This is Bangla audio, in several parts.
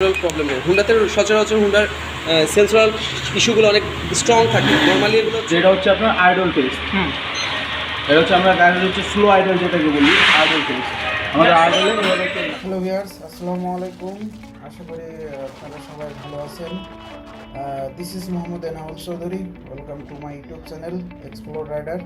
প্রবলেম নেই। হুন্ডাতে সচরাচর হুন্ডার সেন্সরাল ইস্যুগুলো অনেক স্ট্রং থাকে। নর্মালি এগুলো যেটা হচ্ছে আপনার আইডল টেস্ট। এটা হচ্ছে আমরা গাড়ির হচ্ছে স্লো আইডল যেটাকে বলি, আইডল টেস্ট। আমাদের আইডলে হ্যালো ভিউয়ার্স, আসসালামু আলাইকুম। আশা করি আপনারা সবাই ভালো আছেন। This is Mohammad Enaul Chowdhury. Welcome to my YouTube channel explore rider.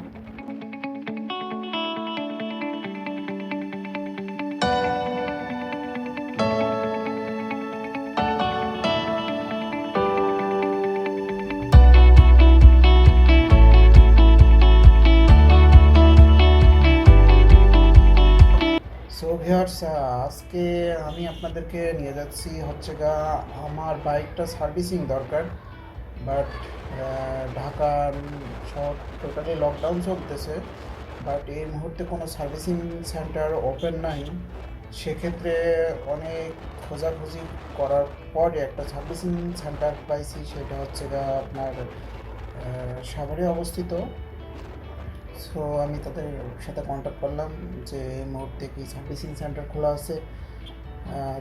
So viewers, আজকে আমি আপনাদেরকে নিয়ে যাচ্ছি হচ্ছে আমার বাইকটা সার্ভিসিং দরকার। বাট ঢাকার শহর টোটালি লকডাউন চলতেছে, বাট এই মুহূর্তে কোনো সার্ভিসিং সেন্টার ওপেন নাই। সেক্ষেত্রে অনেক খোঁজাখুঁজি করার পরে একটা সার্ভিসিং সেন্টার পাইছি, সেটা হচ্ছে আপনার সাভারে অবস্থিত। সো আমি তাদের সাথে কন্ট্যাক্ট করলাম যে এই মুহূর্তে কি সার্ভিসিং সেন্টার খোলা আছে।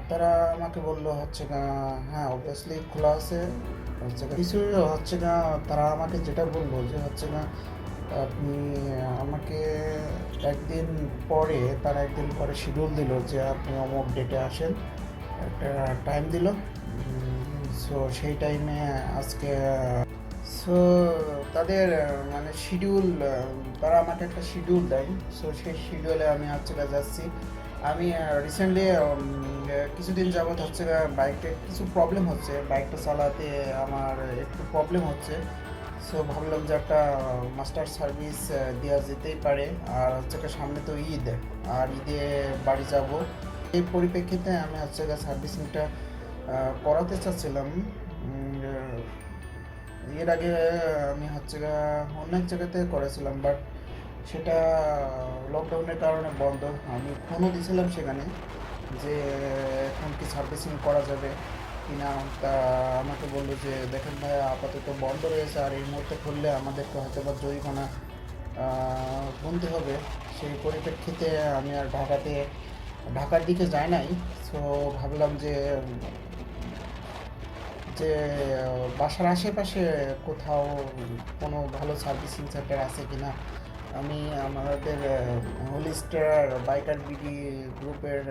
তারা আমাকে বললো হচ্ছে হ্যাঁ অবভিয়াসলি খোলা আছে। কিছু হচ্ছে তারা আমাকে যেটা বললো যে হচ্ছে আপনি আমাকে একদিন পরে, তারা একদিন পরে শিডিউল দিল যে আপনি অমুক ডেটে আসেন, একটা টাইম দিল। সো সেই টাইমে আজকে সো তাদের মানে শিডিউল, তারা আমাকে একটা শিডিউল দেয়। সো সেই শিডিউলে আমি হচ্ছে যাচ্ছি। আমি রিসেন্টলি কিছুদিন যাবৎ হচ্ছে বাইকটা কিছু প্রবলেম হচ্ছে, বাইকটা চালাতে আমার একটু প্রবলেম হচ্ছে। সো ভাবলাম যে একটা মাস্টার সার্ভিস দেওয়া যেতেই পারে। আর হচ্ছে সামনে তো ঈদ, আর ঈদে বাড়ি যাব। এই পরিপ্রেক্ষিতে আমি হচ্ছে সার্ভিসিংটা করাতে চাচ্ছিলাম। এর আগে আমি হচ্ছে অনেক জায়গাতে করেছিলাম, বাট সেটা লকডাউনের কারণে বন্ধ। আমি ফোনও দিয়েছিলাম সেখানে যে এখন কি সার্ভিসিং করা যাবে কি না। তা আমাকে বললো যে দেখেন ভাই, আপাতত বন্ধ রয়েছে, আর এই মুহূর্তে খুললে আমাদেরকে হয়তো বা জরিমানা গুনতে হবে। সেই পরিপ্রেক্ষিতে আমি আর ঢাকার দিকে যাই নাই। সো ভাবলাম যে যে বাসার আশেপাশে কোথাও কোনো ভালো সার্ভিসিং সেন্টার আছে কি না। আমি আমাদের হোলিস্টার বাইকার বিডি গ্রুপের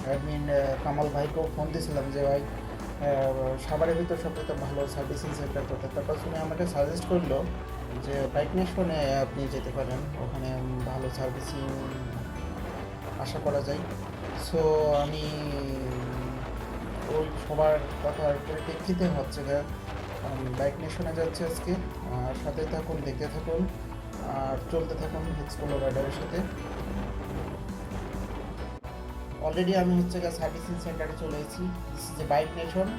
অ্যাডমিন কামাল ভাইকেও ফোন দিয়েছিলাম যে ভাই সাভারের ভিতর সবথেকে ভালো সার্ভিসিং সেন্টার কোথায়। তারপর শুনে আমাকে সাজেস্ট করলো যে বাইক নেশনে আপনি যেতে পারেন, ওখানে ভালো সার্ভিসিং আশা করা যায়। সো আমি ওই সবার কথার পরিপ্রেক্ষিতে হচ্ছে বাইক নেশনে যাচ্ছে আজকে। আর সাথে থাকুন, দেখতে থাকুন, আর চলতে থাকুন এক্সপ্লোর রাইডারের সাথে। অলরেডি আমি হচ্ছে সার্ভিসিং সেন্টারে চলে এসেছি। This is a bike nation.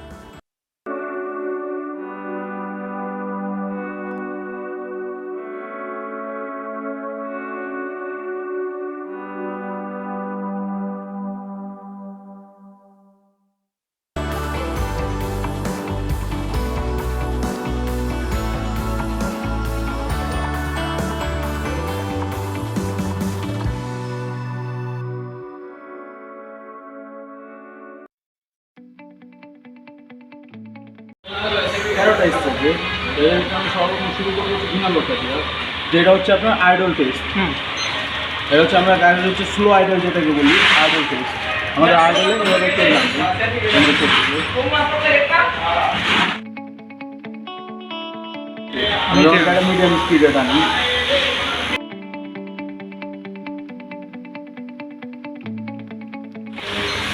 Paradise থাকবে। এদেরকে আমি সর্বপ্রথম শুরু করবো হচ্ছে ভিনালোটা দিয়ে, যেটা হচ্ছে আপনার আইডল টেস্ট। এটা হচ্ছে আমরা গাড়ির হচ্ছে স্লো আইডল যেটাকে বলি, আইডল টেস্ট। আমাদের আইডলে এভাবে তেল লাগবে। মিডিয়াম স্পিডে টানি।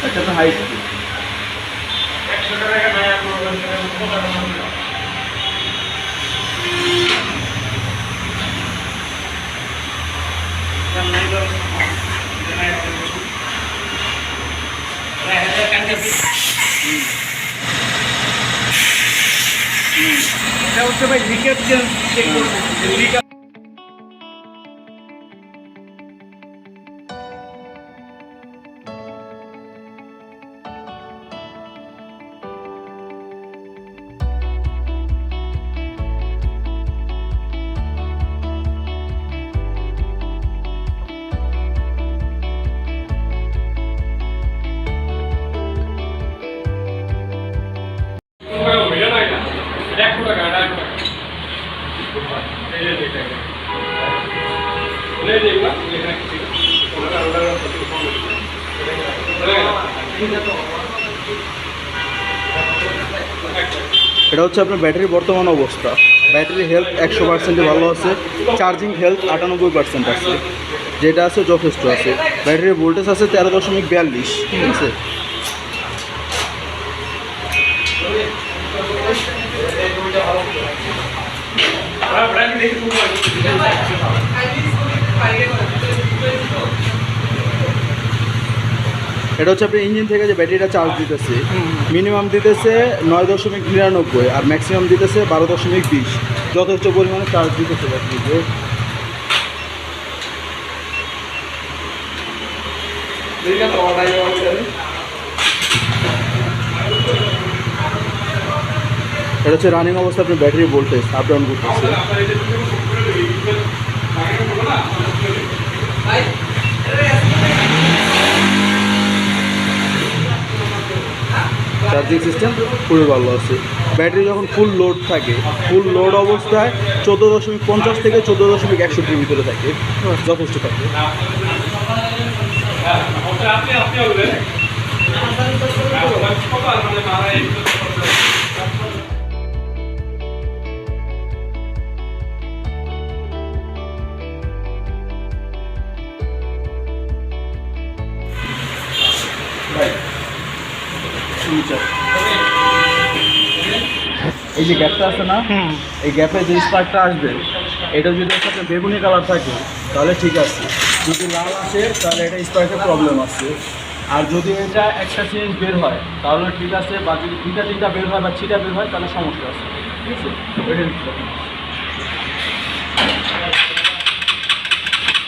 একটা তো হাই স্পিড। এটা হচ্ছে ভাই লিকেজ চেক করবো। এটা হচ্ছে আপনার ব্যাটারির বর্তমান অবস্থা। ব্যাটারি হেলথ 100% ভালো আছে, চার্জিং হেলথ 98% আছে, যেটা আছে যথেষ্ট আছে। ব্যাটারির ভোল্টেজ আছে 13.42, ঠিক আছে। এটা হচ্ছে আপনার ইঞ্জিন থেকে যে ব্যাটারিটা চার্জ দিতেছে, মিনিমাম দিতেছে 9.99 আর ম্যাক্সিমাম দিতেছে 12.20, যথেষ্ট পরিমাণে চার্জ দিতেছে ব্যাটারিতে। এটা হচ্ছে রানিং অবস্থা, আপনার ব্যাটারি ভোল্টেজ আপ ডাউন করতেছে। চার্জিং সিস্টেম খুবই ভালো আছে। ব্যাটারি যখন ফুল লোড থাকে, ফুল লোড অবস্থায় 14.50 থেকে 14.61 ভিতরে থাকে, যথেষ্ট থাকে। এই যে গ্যাপটা আছে না, এই গ্যাপে যে স্পার্কটা আসবে, এটা যদি একটা বেগুনি কালার থাকে তাহলে ঠিক আছে, যদি লাল আসে তাহলে এটা স্পার্কের প্রবলেম আছে। আর যদি এটা একটা চেঞ্জ বের হয় তাহলে ঠিক আছে, বা যদি দুইটা তিনটা বের হয় বা ছিটা বের হয় তাহলে সমস্যা আছে, ঠিক আছে।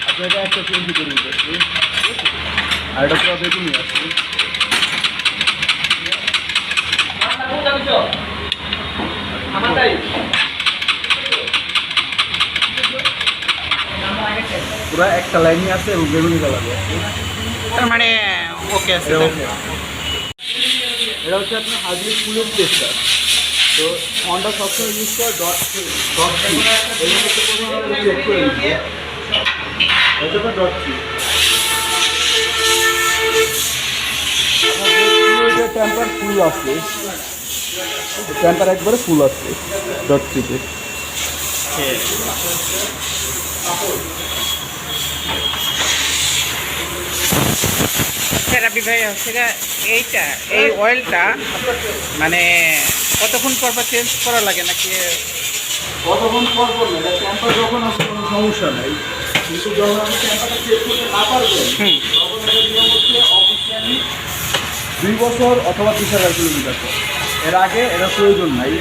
আপনি এটা একটা চেঞ্জ করে দিতে, আর এটা পুরো বেগুনি আছে। পুরো একটা লাইনই আছে এবং বেগুনি কালার আছে, তার মানে ওকে আছে। এটা হচ্ছে আপনার হার্ডলি ফুলের টেস্টার। তো হন্ডা সবসময় ইউজ করে ডট টেম্পার ফুল আছে, টেম্পার একবারে ফুল আছে ডট থ্রিতে। রাবি ভাই হচ্ছে এইটা, এই অয়েলটা মানে কতক্ষণ পর পর চেঞ্জ করা লাগে নাকি? কতক্ষণ পর পর না, টেম্পার যখন আসে কোনো সমস্যা নাই, কিন্তু যখন আপনি টেম্পারটা চেক করতে না পারবেন তখন এটা নিয়ম হচ্ছে অফিসিয়ালি 2 বছর অথবা 30,000 কিলোমিটার পর, এর আগে এটা প্রয়োজন নাই।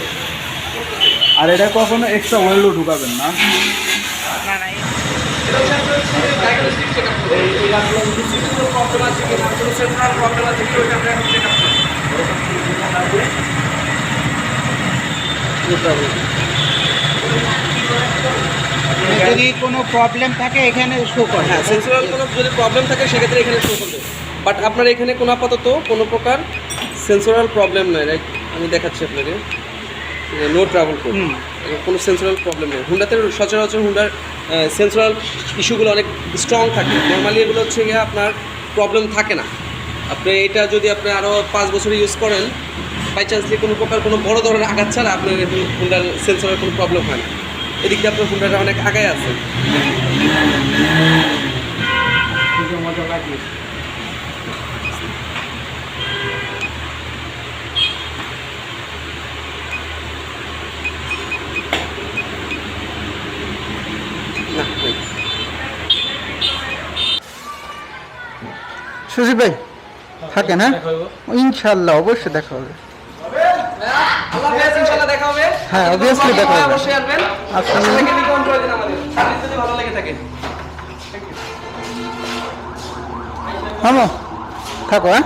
আর এটা কখনো এক্সট্রা ওয়েলও ঢুকাবেন না। না না, যদি কোনো প্রবলেম থাকে এখানে শো করে। হ্যাঁ, সেন্সরাল কোনো যদি প্রবলেম থাকে সেক্ষেত্রে এখানে শো করবে, বাট আপনার এখানে কোনো আপাতত কোনো প্রকার সেন্সরাল প্রবলেম নয়। লাইক আমি দেখাচ্ছি আপনাকে, নো ট্রাভেল কোড, কোনো সেন্সরাল প্রবলেম নেই। হুন্ডাতে সচরাচর হুন্ডার সেন্সরাল ইস্যুগুলো অনেক স্ট্রং থাকে, নর্মালি এগুলো হচ্ছে গিয়ে আপনার প্রবলেম থাকে না। আপনি এটা যদি আপনি আরও 5 বছর ইউজ করেন, বাই চান্সলি কোনো প্রকার কোনো বড় ধরনের আঘাত ছাড়া আপনার হুন্ডার সেন্সরের কোনো প্রবলেম হয় না। এদিক দিয়ে আপনার হুন্ডাটা অনেক আগায় আছে। মজা লাগে। না, সুজিত ভাই থাকে না? ইনশাল্লাহ অবশ্যই দেখা হবে। আল্লাহ হাফেজ, ইনশাআল্লাহ দেখা হবে। হ্যাঁ, obviously দেখা হবে। অবশ্যই আসবেন। আচ্ছা। সবাইকে রিকমেন্ড করে দিন আমাদের, যদি ভালো লেগে থাকে। থামো, থাকো। হ্যাঁ,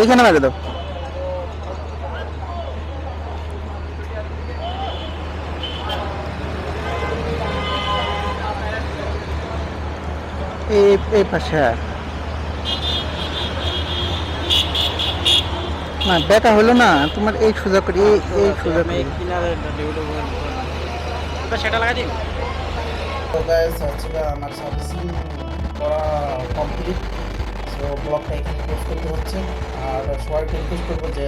এখানে লাগে দাও। এই পাশে। না বেটা হলো না তোমার এই সোজা করি এই সোজা করি সেটা লাগাই দিন। তো গাইস হচ্ছে গিয়ে আমার সার্ভিসিং করা কমপ্লিট। সো ব্লগটা এখানে ক্লোজ করতে হচ্ছে। আর সবাইকে রিকোয়েস্ট করবো যে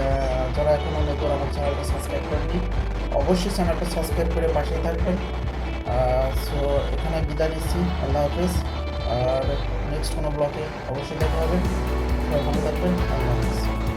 যারা এখনও নতুন আমার চ্যানেলটা সাবস্ক্রাইব করেনি অবশ্যই চ্যানেলটা সাবস্ক্রাইব করে পাশে থাকবেন। সো এখানে বিদায় নিচ্ছি, আল্লাহ হাফেজ। আর নেক্সট কোনো ব্লগে অবশ্যই দেখা হবে। সবাই ভালো থাকবেন, আল্লাহ হাফেজ।